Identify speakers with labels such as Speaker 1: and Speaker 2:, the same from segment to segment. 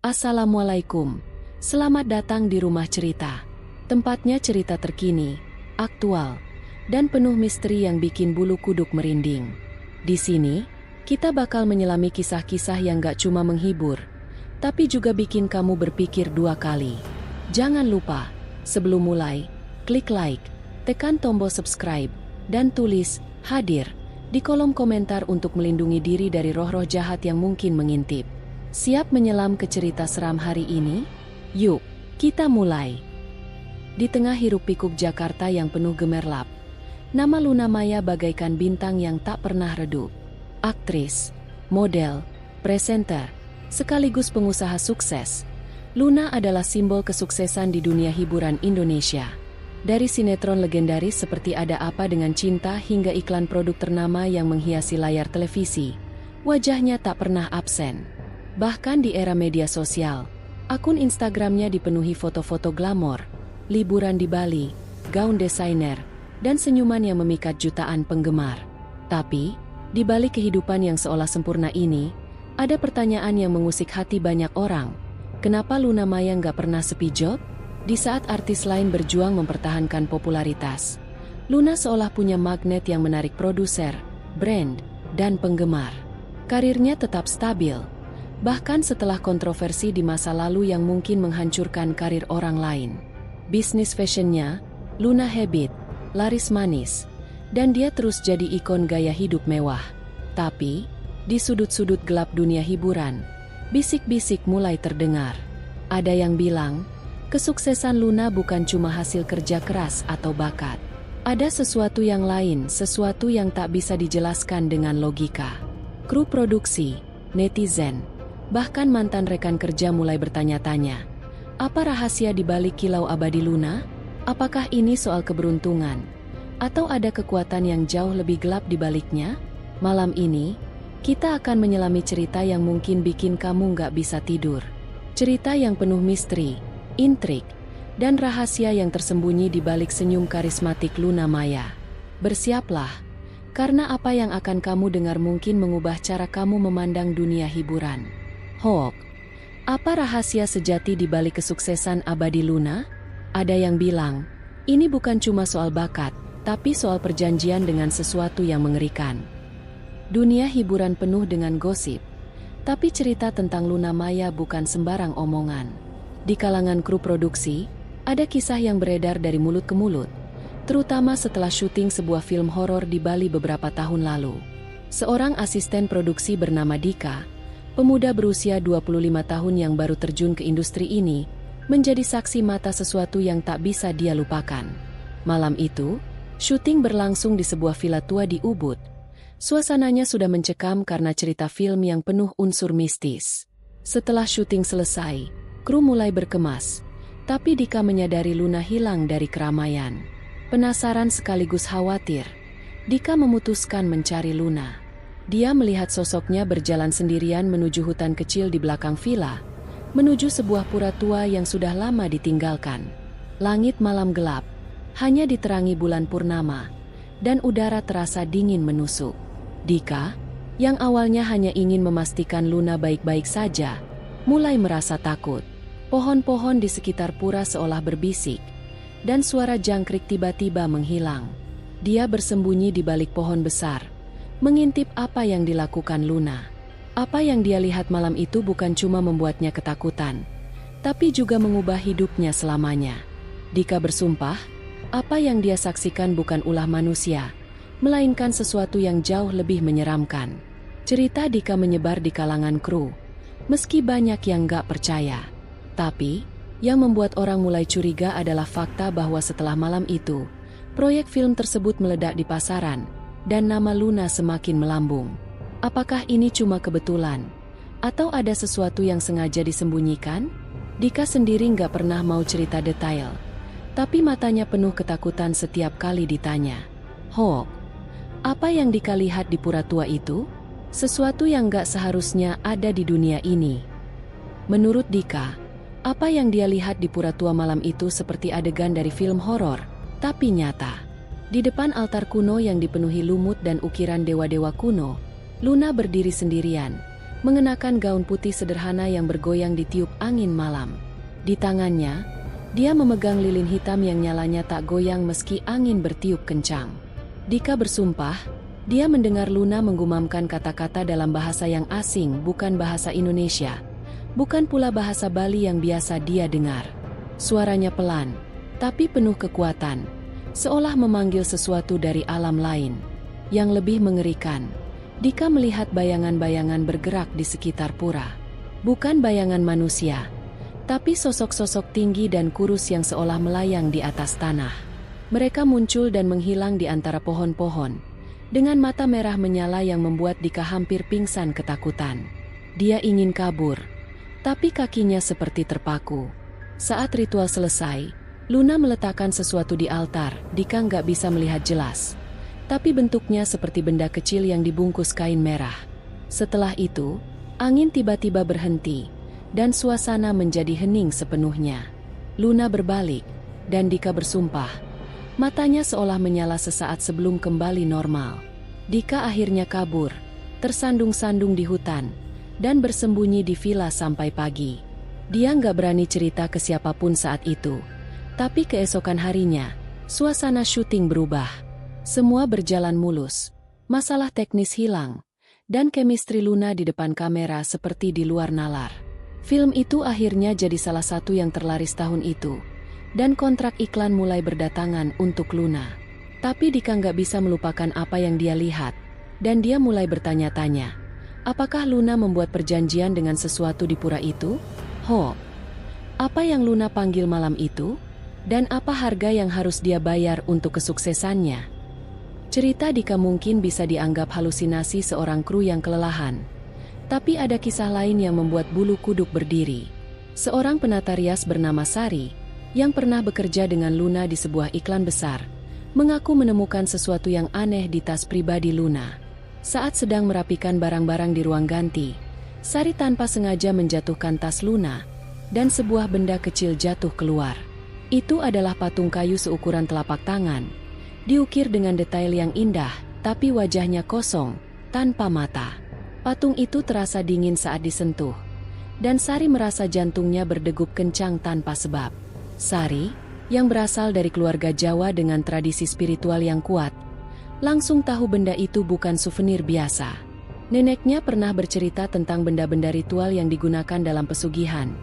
Speaker 1: Assalamualaikum. Selamat datang di Rumah Cerita. Tempatnya cerita terkini, aktual, dan penuh misteri yang bikin bulu kuduk merinding. Di sini, kita bakal menyelami kisah-kisah yang gak cuma menghibur, tapi juga bikin kamu berpikir dua kali. Jangan lupa, sebelum mulai, klik like, tekan tombol subscribe, dan tulis "hadir" di kolom komentar untuk melindungi diri dari roh-roh jahat yang mungkin mengintip. Siap menyelam ke cerita seram hari ini? Yuk, kita mulai. Di tengah hiruk-pikuk Jakarta yang penuh gemerlap, nama Luna Maya bagaikan bintang yang tak pernah redup. Aktris, model, presenter, sekaligus pengusaha sukses, Luna adalah simbol kesuksesan di dunia hiburan Indonesia. Dari sinetron legendaris seperti Ada Apa Dengan Cinta hingga iklan produk ternama yang menghiasi layar televisi, wajahnya tak pernah absen. Bahkan di era media sosial, akun Instagramnya dipenuhi foto-foto glamor, liburan di Bali, gaun desainer, dan senyuman yang memikat jutaan penggemar. Tapi, di balik kehidupan yang seolah sempurna ini, ada pertanyaan yang mengusik hati banyak orang. Kenapa Luna Maya nggak pernah sepi job? Di saat artis lain berjuang mempertahankan popularitas, Luna seolah punya magnet yang menarik produser, brand, dan penggemar. Karirnya tetap stabil, bahkan setelah kontroversi di masa lalu yang mungkin menghancurkan karir orang lain. Bisnis fashionnya, Luna Habit, laris manis, dan dia terus jadi ikon gaya hidup mewah. Tapi, di sudut-sudut gelap dunia hiburan, bisik-bisik mulai terdengar. Ada yang bilang, kesuksesan Luna bukan cuma hasil kerja keras atau bakat. Ada sesuatu yang lain, sesuatu yang tak bisa dijelaskan dengan logika. Kru produksi, netizen, bahkan mantan rekan kerja mulai bertanya-tanya, apa rahasia di balik kilau abadi Luna? Apakah ini soal keberuntungan? Atau ada kekuatan yang jauh lebih gelap di baliknya? Malam ini, kita akan menyelami cerita yang mungkin bikin kamu nggak bisa tidur. Cerita yang penuh misteri, intrik, dan rahasia yang tersembunyi di balik senyum karismatik Luna Maya. Bersiaplah, karena apa yang akan kamu dengar mungkin mengubah cara kamu memandang dunia hiburan. Hoax. Apa rahasia sejati di balik kesuksesan abadi Luna? Ada yang bilang, ini bukan cuma soal bakat, tapi soal perjanjian dengan sesuatu yang mengerikan. Dunia hiburan penuh dengan gosip, tapi cerita tentang Luna Maya bukan sembarang omongan. Di kalangan kru produksi, ada kisah yang beredar dari mulut ke mulut, terutama setelah syuting sebuah film horor di Bali beberapa tahun lalu. Seorang asisten produksi bernama Dika, pemuda berusia 25 tahun yang baru terjun ke industri ini, menjadi saksi mata sesuatu yang tak bisa dia lupakan. Malam itu, syuting berlangsung di sebuah villa tua di Ubud. Suasananya sudah mencekam karena cerita film yang penuh unsur mistis. Setelah syuting selesai, kru mulai berkemas, tapi Dika menyadari Luna hilang dari keramaian. Penasaran sekaligus khawatir, Dika memutuskan mencari Luna. Dia melihat sosoknya berjalan sendirian menuju hutan kecil di belakang villa, menuju sebuah pura tua yang sudah lama ditinggalkan. Langit malam gelap, hanya diterangi bulan purnama, dan udara terasa dingin menusuk. Dika, yang awalnya hanya ingin memastikan Luna baik-baik saja, mulai merasa takut. Pohon-pohon di sekitar pura seolah berbisik, dan suara jangkrik tiba-tiba menghilang. Dia bersembunyi di balik pohon besar, mengintip apa yang dilakukan Luna. Apa yang dia lihat malam itu bukan cuma membuatnya ketakutan, tapi juga mengubah hidupnya selamanya. Dika bersumpah, apa yang dia saksikan bukan ulah manusia, melainkan sesuatu yang jauh lebih menyeramkan. Cerita Dika menyebar di kalangan kru, meski banyak yang gak percaya. Tapi, yang membuat orang mulai curiga adalah fakta bahwa setelah malam itu, proyek film tersebut meledak di pasaran, dan nama Luna semakin melambung. Apakah ini cuma kebetulan? Atau ada sesuatu yang sengaja disembunyikan? Dika sendiri nggak pernah mau cerita detail, tapi matanya penuh ketakutan setiap kali ditanya. Hoax. Apa yang Dika lihat di pura tua itu? Sesuatu yang nggak seharusnya ada di dunia ini. Menurut Dika, apa yang dia lihat di pura tua malam itu seperti adegan dari film horor, tapi nyata. Di depan altar kuno yang dipenuhi lumut dan ukiran dewa-dewa kuno, Luna berdiri sendirian, mengenakan gaun putih sederhana yang bergoyang ditiup angin malam. Di tangannya, dia memegang lilin hitam yang nyalanya tak goyang meski angin bertiup kencang. Dika bersumpah, dia mendengar Luna menggumamkan kata-kata dalam bahasa yang asing, bukan bahasa Indonesia, bukan pula bahasa Bali yang biasa dia dengar. Suaranya pelan, tapi penuh kekuatan, seolah memanggil sesuatu dari alam lain. Yang lebih mengerikan, Dika melihat bayangan-bayangan bergerak di sekitar pura. Bukan bayangan manusia, tapi sosok-sosok tinggi dan kurus yang seolah melayang di atas tanah. Mereka muncul dan menghilang di antara pohon-pohon, dengan mata merah menyala yang membuat Dika hampir pingsan ketakutan. Dia ingin kabur, tapi kakinya seperti terpaku. Saat ritual selesai, Luna meletakkan sesuatu di altar. Dika nggak bisa melihat jelas, tapi bentuknya seperti benda kecil yang dibungkus kain merah. Setelah itu, angin tiba-tiba berhenti, dan suasana menjadi hening sepenuhnya. Luna berbalik, dan Dika bersumpah. Matanya seolah menyala sesaat sebelum kembali normal. Dika akhirnya kabur, tersandung-sandung di hutan, dan bersembunyi di villa sampai pagi. Dia nggak berani cerita ke siapapun saat itu. Tapi keesokan harinya, suasana syuting berubah. Semua berjalan mulus, masalah teknis hilang, dan chemistry Luna di depan kamera seperti di luar nalar. Film itu akhirnya jadi salah satu yang terlaris tahun itu, dan kontrak iklan mulai berdatangan untuk Luna. Tapi Dika nggak bisa melupakan apa yang dia lihat, dan dia mulai bertanya-tanya, apakah Luna membuat perjanjian dengan sesuatu di pura itu? Apa yang Luna panggil malam itu? Dan apa harga yang harus dia bayar untuk kesuksesannya? Cerita Dika mungkin bisa dianggap halusinasi seorang kru yang kelelahan. Tapi ada kisah lain yang membuat bulu kuduk berdiri. Seorang penata rias bernama Sari, yang pernah bekerja dengan Luna di sebuah iklan besar, mengaku menemukan sesuatu yang aneh di tas pribadi Luna. Saat sedang merapikan barang-barang di ruang ganti, Sari tanpa sengaja menjatuhkan tas Luna, dan sebuah benda kecil jatuh keluar. Itu adalah patung kayu seukuran telapak tangan, diukir dengan detail yang indah, tapi wajahnya kosong, tanpa mata. Patung itu terasa dingin saat disentuh, dan Sari merasa jantungnya berdegup kencang tanpa sebab. Sari, yang berasal dari keluarga Jawa dengan tradisi spiritual yang kuat, langsung tahu benda itu bukan souvenir biasa. Neneknya pernah bercerita tentang benda-benda ritual yang digunakan dalam pesugihan,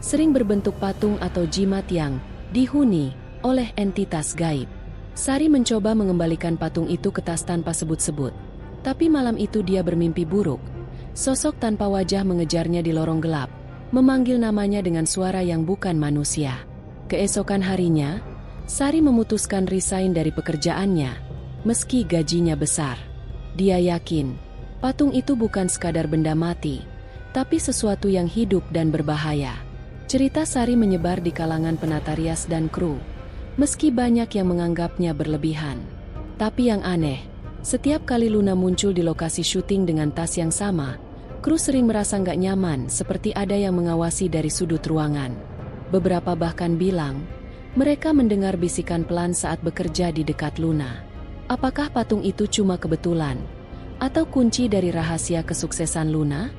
Speaker 1: sering berbentuk patung atau jimat yang dihuni oleh entitas gaib. Sari mencoba mengembalikan patung itu ke tas tanpa sebut-sebut. Tapi malam itu dia bermimpi buruk. Sosok tanpa wajah mengejarnya di lorong gelap, memanggil namanya dengan suara yang bukan manusia. Keesokan harinya, Sari memutuskan resign dari pekerjaannya, meski gajinya besar. Dia yakin, patung itu bukan sekadar benda mati, tapi sesuatu yang hidup dan berbahaya. Cerita Sari menyebar di kalangan penata rias dan kru, meski banyak yang menganggapnya berlebihan. Tapi yang aneh, setiap kali Luna muncul di lokasi syuting dengan tas yang sama, kru sering merasa nggak nyaman, seperti ada yang mengawasi dari sudut ruangan. Beberapa bahkan bilang, mereka mendengar bisikan pelan saat bekerja di dekat Luna. Apakah patung itu cuma kebetulan? Atau kunci dari rahasia kesuksesan Luna?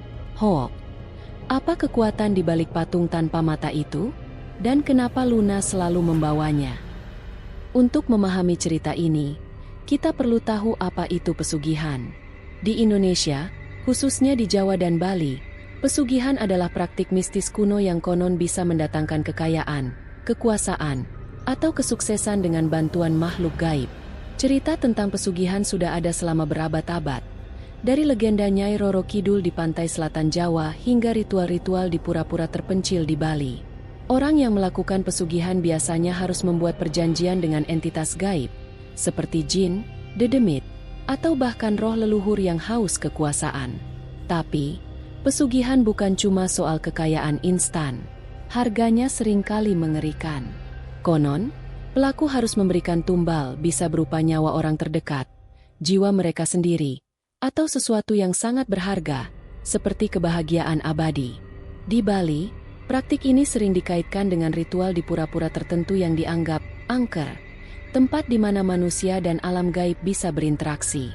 Speaker 1: Apa kekuatan di balik patung tanpa mata itu? Dan kenapa Luna selalu membawanya? Untuk memahami cerita ini, kita perlu tahu apa itu pesugihan. Di Indonesia, khususnya di Jawa dan Bali, pesugihan adalah praktik mistis kuno yang konon bisa mendatangkan kekayaan, kekuasaan, atau kesuksesan dengan bantuan makhluk gaib. Cerita tentang pesugihan sudah ada selama berabad-abad. Dari legenda Nyai Roro Kidul di pantai selatan Jawa hingga ritual-ritual di pura-pura terpencil di Bali. Orang yang melakukan pesugihan biasanya harus membuat perjanjian dengan entitas gaib, seperti jin, dedemit, atau bahkan roh leluhur yang haus kekuasaan. Tapi, pesugihan bukan cuma soal kekayaan instan. Harganya seringkali mengerikan. Konon, pelaku harus memberikan tumbal, bisa berupa nyawa orang terdekat, jiwa mereka sendiri, atau sesuatu yang sangat berharga, seperti kebahagiaan abadi. Di Bali, praktik ini sering dikaitkan dengan ritual di pura-pura tertentu yang dianggap angker, tempat di mana manusia dan alam gaib bisa berinteraksi.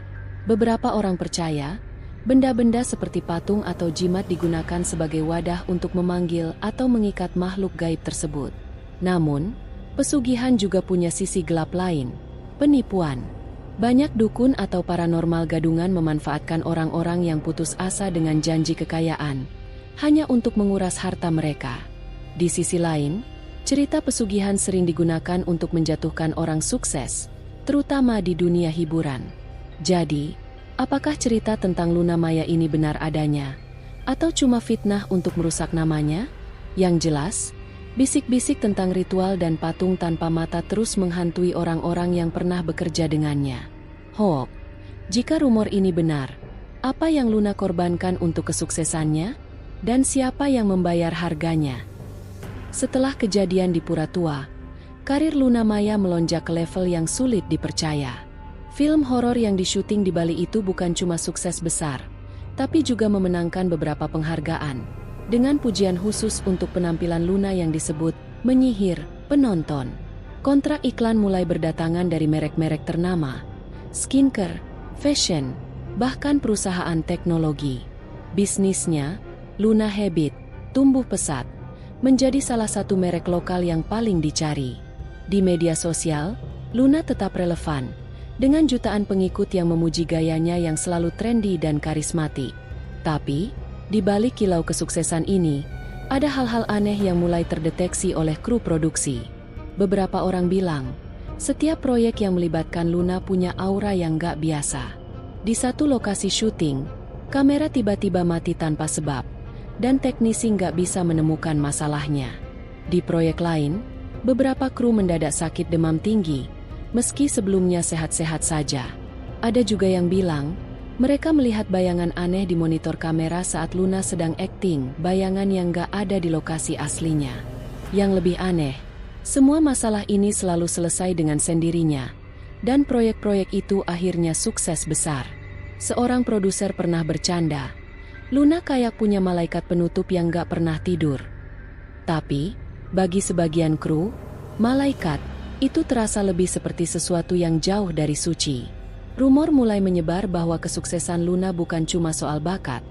Speaker 1: Beberapa orang percaya, Benda-benda seperti patung atau jimat digunakan sebagai wadah untuk memanggil atau mengikat makhluk gaib tersebut. Namun, pesugihan juga punya sisi gelap lain, penipuan. Banyak dukun atau paranormal gadungan memanfaatkan orang-orang yang putus asa dengan janji kekayaan, hanya untuk menguras harta mereka. Di sisi lain, cerita pesugihan sering digunakan untuk menjatuhkan orang sukses, terutama di dunia hiburan. Jadi, apakah cerita tentang Luna Maya ini benar adanya, atau cuma fitnah untuk merusak namanya? Yang jelas, bisik-bisik tentang ritual dan patung tanpa mata terus menghantui orang-orang yang pernah bekerja dengannya. Hoax. Jika rumor ini benar, apa yang Luna korbankan untuk kesuksesannya? Dan siapa yang membayar harganya? Setelah kejadian di Pura Tua, karir Luna Maya melonjak ke level yang sulit dipercaya. Film horor yang disyuting di Bali itu bukan cuma sukses besar, tapi juga memenangkan beberapa penghargaan, dengan pujian khusus untuk penampilan Luna yang disebut menyihir penonton. Kontrak iklan mulai berdatangan dari merek-merek ternama, skincare, fashion, bahkan perusahaan teknologi. Bisnisnya, Luna Habit, tumbuh pesat, menjadi salah satu merek lokal yang paling dicari. Di media sosial, Luna tetap relevan, dengan jutaan pengikut yang memuji gayanya yang selalu trendy dan karismatik. Tapi, di balik kilau kesuksesan ini, ada hal-hal aneh yang mulai terdeteksi oleh kru produksi. Beberapa orang bilang, setiap proyek yang melibatkan Luna punya aura yang gak biasa. Di satu lokasi syuting, kamera tiba-tiba mati tanpa sebab, dan teknisi gak bisa menemukan masalahnya. Di proyek lain, beberapa kru mendadak sakit demam tinggi, meski sebelumnya sehat-sehat saja. Ada juga yang bilang, mereka melihat bayangan aneh di monitor kamera saat Luna sedang akting, bayangan yang gak ada di lokasi aslinya. Yang lebih aneh, semua masalah ini selalu selesai dengan sendirinya, dan proyek-proyek itu akhirnya sukses besar. Seorang produser pernah bercanda, Luna kayak punya malaikat penutup yang gak pernah tidur. Tapi, bagi sebagian kru, malaikat itu terasa lebih seperti sesuatu yang jauh dari suci. Rumor mulai menyebar bahwa kesuksesan Luna bukan cuma soal bakat,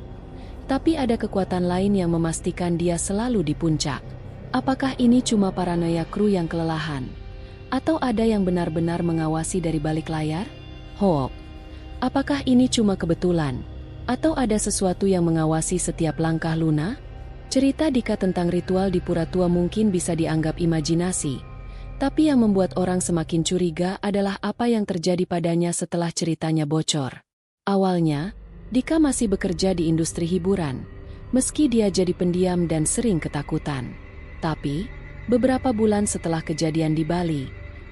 Speaker 1: tapi ada kekuatan lain yang memastikan dia selalu di puncak. Apakah ini cuma paranoia kru yang kelelahan? Atau ada yang benar-benar mengawasi dari balik layar? Hoax. Apakah ini cuma kebetulan? Atau ada sesuatu yang mengawasi setiap langkah Luna? Cerita Dika tentang ritual di Pura Tua mungkin bisa dianggap imajinasi, tapi yang membuat orang semakin curiga adalah apa yang terjadi padanya setelah ceritanya bocor. Awalnya, Dika masih bekerja di industri hiburan, meski dia jadi pendiam dan sering ketakutan. Tapi, beberapa bulan setelah kejadian di Bali,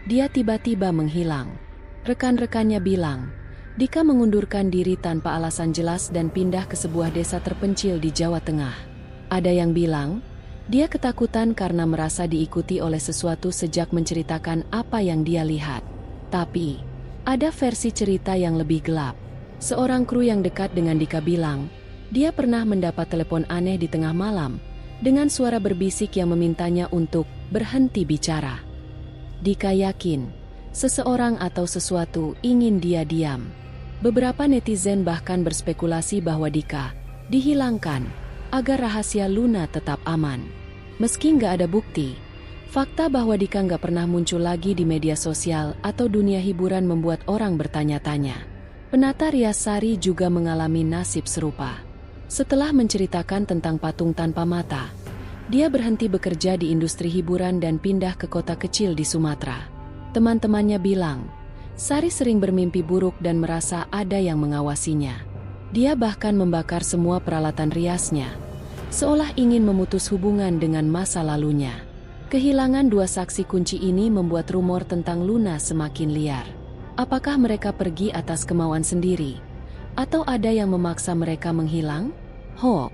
Speaker 1: dia tiba-tiba menghilang. Rekan-rekannya bilang, Dika mengundurkan diri tanpa alasan jelas dan pindah ke sebuah desa terpencil di Jawa Tengah. Ada yang bilang, dia ketakutan karena merasa diikuti oleh sesuatu sejak menceritakan apa yang dia lihat. Tapi, ada versi cerita yang lebih gelap. Seorang kru yang dekat dengan Dika bilang, dia pernah mendapat telepon aneh di tengah malam, dengan suara berbisik yang memintanya untuk berhenti bicara. Dika yakin, seseorang atau sesuatu ingin dia diam. Beberapa netizen bahkan berspekulasi bahwa Dika dihilangkan agar rahasia Luna tetap aman. Meski nggak ada bukti, fakta bahwa Dika nggak pernah muncul lagi di media sosial atau dunia hiburan membuat orang bertanya-tanya. Penata rias Sari juga mengalami nasib serupa. Setelah menceritakan tentang patung tanpa mata, dia berhenti bekerja di industri hiburan dan pindah ke kota kecil di Sumatera. Teman-temannya bilang, Sari sering bermimpi buruk dan merasa ada yang mengawasinya. Dia bahkan membakar semua peralatan riasnya, seolah ingin memutus hubungan dengan masa lalunya. Kehilangan dua saksi kunci ini membuat rumor tentang Luna semakin liar. Apakah mereka pergi atas kemauan sendiri? Atau ada yang memaksa mereka menghilang? Hoax.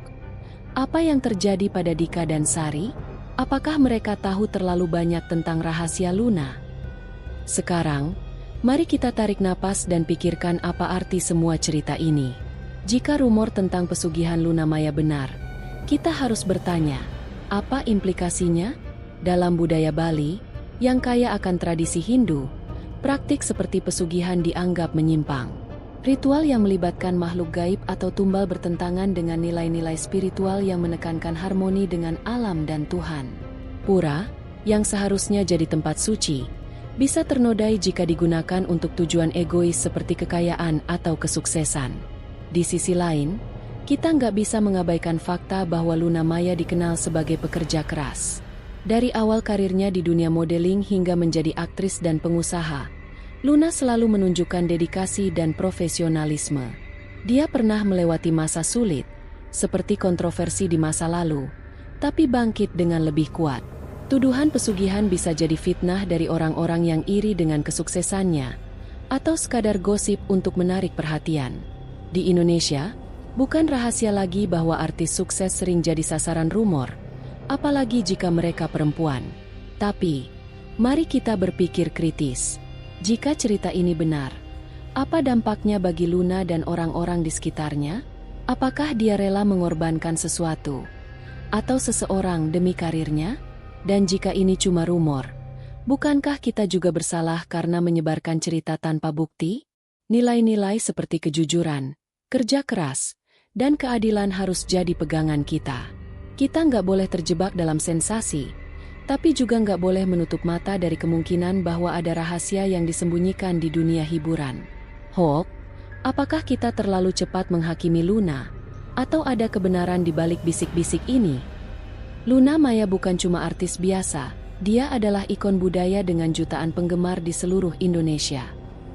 Speaker 1: Apa yang terjadi pada Dika dan Sari? Apakah mereka tahu terlalu banyak tentang rahasia Luna? Sekarang, mari kita tarik napas dan pikirkan apa arti semua cerita ini. Jika rumor tentang pesugihan Luna Maya benar, kita harus bertanya, apa implikasinya? Dalam budaya Bali, yang kaya akan tradisi Hindu, praktik seperti pesugihan dianggap menyimpang. Ritual yang melibatkan makhluk gaib atau tumbal bertentangan dengan nilai-nilai spiritual yang menekankan harmoni dengan alam dan Tuhan. Pura, yang seharusnya jadi tempat suci, bisa ternodai jika digunakan untuk tujuan egois seperti kekayaan atau kesuksesan. Di sisi lain, kita nggak bisa mengabaikan fakta bahwa Luna Maya dikenal sebagai pekerja keras. Dari awal karirnya di dunia modeling hingga menjadi aktris dan pengusaha, Luna selalu menunjukkan dedikasi dan profesionalisme. Dia pernah melewati masa sulit, seperti kontroversi di masa lalu, tapi bangkit dengan lebih kuat. Tuduhan pesugihan bisa jadi fitnah dari orang-orang yang iri dengan kesuksesannya, atau sekadar gosip untuk menarik perhatian. Di Indonesia, bukan rahasia lagi bahwa artis sukses sering jadi sasaran rumor, apalagi jika mereka perempuan. Tapi, mari kita berpikir kritis. Jika cerita ini benar, apa dampaknya bagi Luna dan orang-orang di sekitarnya? Apakah dia rela mengorbankan sesuatu atau seseorang demi karirnya? Dan jika ini cuma rumor, bukankah kita juga bersalah karena menyebarkan cerita tanpa bukti? Nilai-nilai seperti kejujuran, kerja keras, dan keadilan harus jadi pegangan kita. Kita nggak boleh terjebak dalam sensasi, tapi juga nggak boleh menutup mata dari kemungkinan bahwa ada rahasia yang disembunyikan di dunia hiburan. Hoax, apakah kita terlalu cepat menghakimi Luna? Atau ada kebenaran di balik bisik-bisik ini? Luna Maya bukan cuma artis biasa, dia adalah ikon budaya dengan jutaan penggemar di seluruh Indonesia.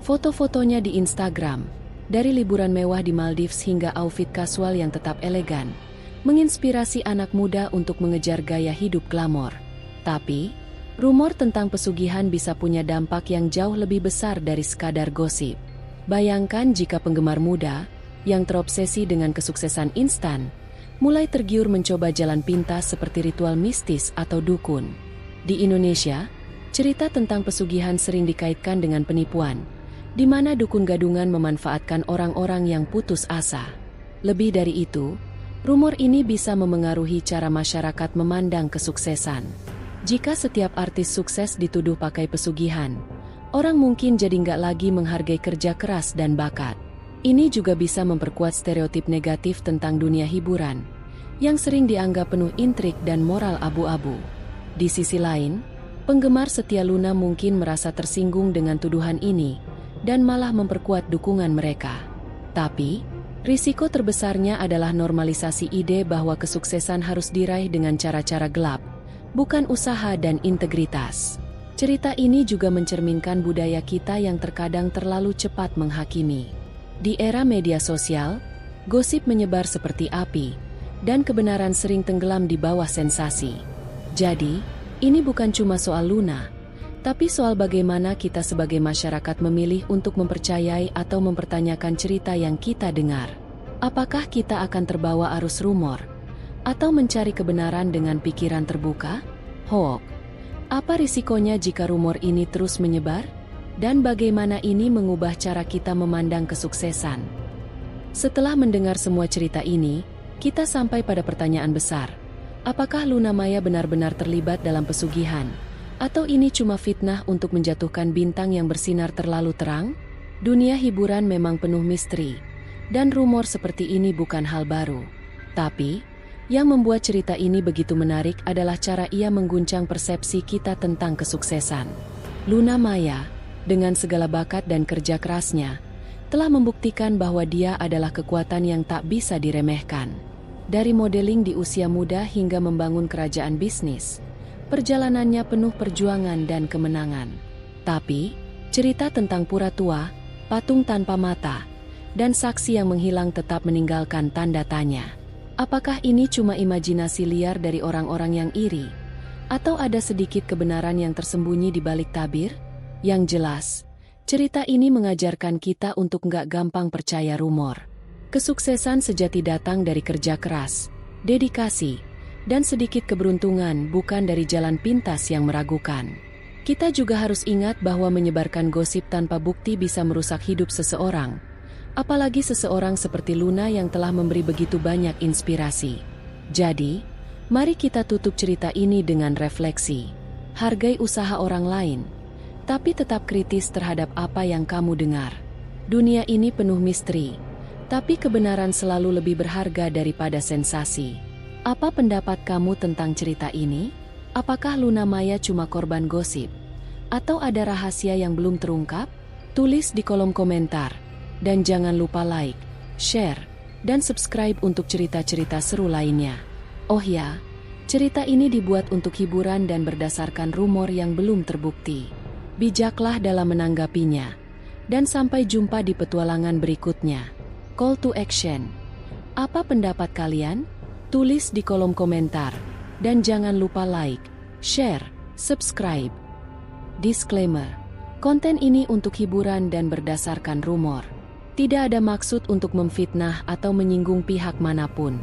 Speaker 1: Foto-fotonya di Instagram, dari liburan mewah di Maldives hingga outfit kasual yang tetap elegan, menginspirasi anak muda untuk mengejar gaya hidup glamor. Tapi, rumor tentang pesugihan bisa punya dampak yang jauh lebih besar dari sekadar gosip. Bayangkan jika penggemar muda, yang terobsesi dengan kesuksesan instan, mulai tergiur mencoba jalan pintas seperti ritual mistis atau dukun. Di Indonesia, cerita tentang pesugihan sering dikaitkan dengan penipuan, di mana dukun gadungan memanfaatkan orang-orang yang putus asa. Lebih dari itu, rumor ini bisa memengaruhi cara masyarakat memandang kesuksesan. Jika setiap artis sukses dituduh pakai pesugihan, orang mungkin jadi nggak lagi menghargai kerja keras dan bakat. Ini juga bisa memperkuat stereotip negatif tentang dunia hiburan, yang sering dianggap penuh intrik dan moral abu-abu. Di sisi lain, penggemar setia Luna mungkin merasa tersinggung dengan tuduhan ini, dan malah memperkuat dukungan mereka. Tapi, risiko terbesarnya adalah normalisasi ide bahwa kesuksesan harus diraih dengan cara-cara gelap, bukan usaha dan integritas. Cerita ini juga mencerminkan budaya kita yang terkadang terlalu cepat menghakimi. Di era media sosial, gosip menyebar seperti api, dan kebenaran sering tenggelam di bawah sensasi. Jadi, ini bukan cuma soal Luna, tapi soal bagaimana kita sebagai masyarakat memilih untuk mempercayai atau mempertanyakan cerita yang kita dengar. Apakah kita akan terbawa arus rumor, atau mencari kebenaran dengan pikiran terbuka? Hoax. Apa risikonya jika rumor ini terus menyebar? Dan bagaimana ini mengubah cara kita memandang kesuksesan? Setelah mendengar semua cerita ini, kita sampai pada pertanyaan besar. Apakah Luna Maya benar-benar terlibat dalam pesugihan? Atau ini cuma fitnah untuk menjatuhkan bintang yang bersinar terlalu terang? Dunia hiburan memang penuh misteri, dan rumor seperti ini bukan hal baru. Tapi, yang membuat cerita ini begitu menarik adalah cara ia mengguncang persepsi kita tentang kesuksesan. Luna Maya, dengan segala bakat dan kerja kerasnya, telah membuktikan bahwa dia adalah kekuatan yang tak bisa diremehkan. Dari modeling di usia muda hingga membangun kerajaan bisnis, perjalanannya penuh perjuangan dan kemenangan. Tapi, cerita tentang pura tua, patung tanpa mata, dan saksi yang menghilang tetap meninggalkan tanda tanya. Apakah ini cuma imajinasi liar dari orang-orang yang iri? Atau ada sedikit kebenaran yang tersembunyi di balik tabir? Yang jelas, cerita ini mengajarkan kita untuk nggak gampang percaya rumor. Kesuksesan sejati datang dari kerja keras, dedikasi, dan sedikit keberuntungan, bukan dari jalan pintas yang meragukan. Kita juga harus ingat bahwa menyebarkan gosip tanpa bukti bisa merusak hidup seseorang, apalagi seseorang seperti Luna yang telah memberi begitu banyak inspirasi. Jadi, mari kita tutup cerita ini dengan refleksi. Hargai usaha orang lain, tapi tetap kritis terhadap apa yang kamu dengar. Dunia ini penuh misteri, tapi kebenaran selalu lebih berharga daripada sensasi. Apa pendapat kamu tentang cerita ini? Apakah Luna Maya cuma korban gosip? Atau ada rahasia yang belum terungkap? Tulis di kolom komentar. Dan jangan lupa like, share, dan subscribe untuk cerita-cerita seru lainnya. Oh ya, cerita ini dibuat untuk hiburan dan berdasarkan rumor yang belum terbukti. Bijaklah dalam menanggapinya. Dan sampai jumpa di petualangan berikutnya. Call to action. Apa pendapat kalian? Tulis di kolom komentar. Dan jangan lupa like, share, subscribe. Disclaimer. Konten ini untuk hiburan dan berdasarkan rumor. Tidak ada maksud untuk memfitnah atau menyinggung pihak manapun.